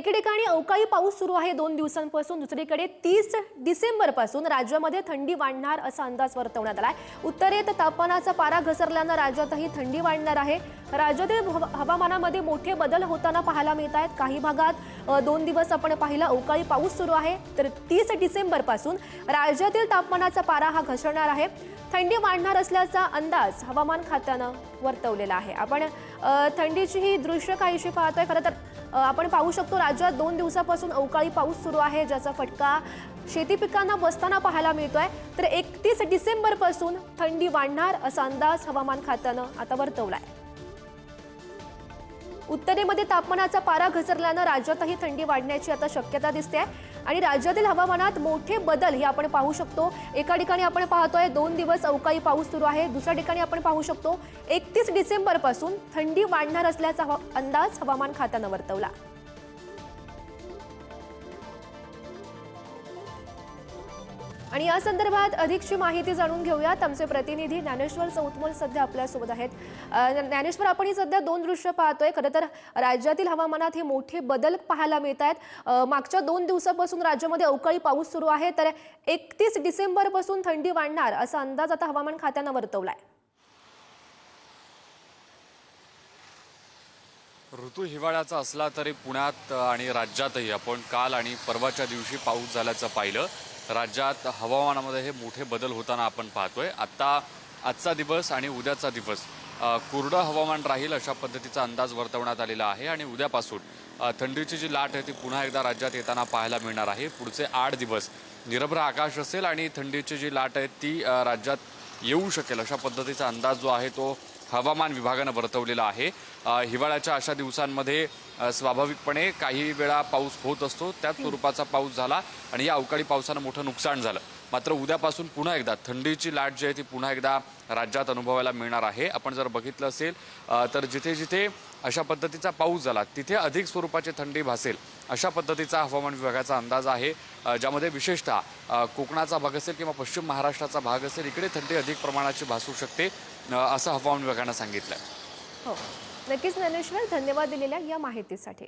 एके ठिकाणी अवकाळी पाऊस सुरू आहे 2 दिवसांपासून, दुसरीकडे 30 डिसेंबरपासून राज्यामध्ये थंडी वाढणार असा अंदाज वर्तवण्यात आलाय। उत्तरेत तापमानाचा पारा घसरल्यानं राज्यातही थंडी वाढणार आहे। राज्यातील हवामानामध्ये मोठे बदल होताना पाहायला मिळत आहेत। काही भागात 2 दिवस आपण पाहिलं अवकाळी पाऊस सुरू आहे, तर 30 डिसेंबरपासून राज्यातील तापमानाचा पारा हा घसरणार आहे। थंडी वाढणार असल्याचा अंदाज हवामान खात्यानं वर्तवलेला आहे। आपण थंडीची ही दृश्य काहीशी पाहतोय। खरं तर आपण पाहू शकतो राज्यात 2 दिवसापासून अवकाळी पाऊस सुरू आहे, ज्याचा फटका शेती पिकांना बसताना पाहायला मिळतोय। तर 31 डिसेंबरपासून थंडी वाढणार असा अंदाज हवामान खात्यानं आता वर्तवलाय। उत्तरेमध्ये तापमानाचा पारा घसरल्यानं राज्यातही थंडी वाढण्याची आता शक्यता दिसते आणि राज्यातील हवामानात मोठे बदल हे आपण पाहू शकतो। एका ठिकाणी आपण पाहतोय 2 दिवस अवकाळी पाऊस सुरू आहे, दुसऱ्या ठिकाणी आपण पाहू शकतो 31 डिसेंबरपासून थंडी वाढणार असल्याचा अंदाज हवामान खात्यानं वर्तवला। आणि या संदर्भात अधिकची माहिती जाणून घेऊयात। आमचे प्रतिनिधी ज्ञानेश्वर चौतमोल सध्या आपल्या सोबत आहेत। ज्ञानेश्वर, आपण सध्या 2 दृश्य पाहतोय। खरं तर राज्यातील हवामानात हे मोठे बदल पाहायला मिळत आहेत। मागच्या 2 दिवसापासून राज्यामध्ये अवकाळी पाऊस सुरू आहे, तर 31 डिसेंबरपासून थंडी वाढणार असा अंदाज आता हवामान खात्यानं वर्तवलाय। ऋतू हिवाळ्याचा असला तरी पुण्यात आणि राज्यातही आपण काल आणि परवाच्या दिवशी पाऊस झाल्याचं पाहिलं। राज्यात हवामानामध्ये हे मोठे बदल होताना आपण पाहतोय। आजचा दिवस आणि उद्याचा दिवस कोरडं हवामान राहील अशा पद्धतीचा अंदाज वर्तवण्यात आलेला आहे आणि उद्यापासून थंडीची जी लाट आहे ती पुन्हा एकदा राज्यात येताना पाहायला मिळणार आहे। पुढचे 8 दिवस निरभ्र आकाश असेल आणि थंडीची जी लाट आहे ती राज्यात येऊ शकेल अशा पद्धतीचा अंदाज जो आहे तो हवामान विभागानं वर्तवलेला आहे। हिवाळ्याच्या अशा दिवसांमध्ये स्वाभाविकपणे काही वेळा पाऊस होत असतो, त्याच स्वरूपाचा पाऊस झाला आणि या अवकाळी पावसानं मोठं नुकसान झालं। मात्र उद्यापासून पुन्हा एकदा थंडीची लाट जी आहे ती पुन्हा एकदा राज्यात अनुभवायला मिळणार आहे। आपण जर बघितलं असेल तर जिथे जिथे अशा पद्धतीचा पाऊस झाला तिथे अधिक स्वरूपाची थंडी भासेल अशा पद्धतीचा हवामान विभागाचा अंदाज आहे, ज्यामध्ये विशेषतः कोकणाचा भाग असेल किंवा पश्चिम महाराष्ट्राचा भाग असेल इकडे थंडी अधिक प्रमाणाची भासू शकते असं हवामान विभागानं सांगितलंय। हो, नक्कीच ज्ञानेश्वर, धन्यवाद दिलेल्या या माहितीसाठी।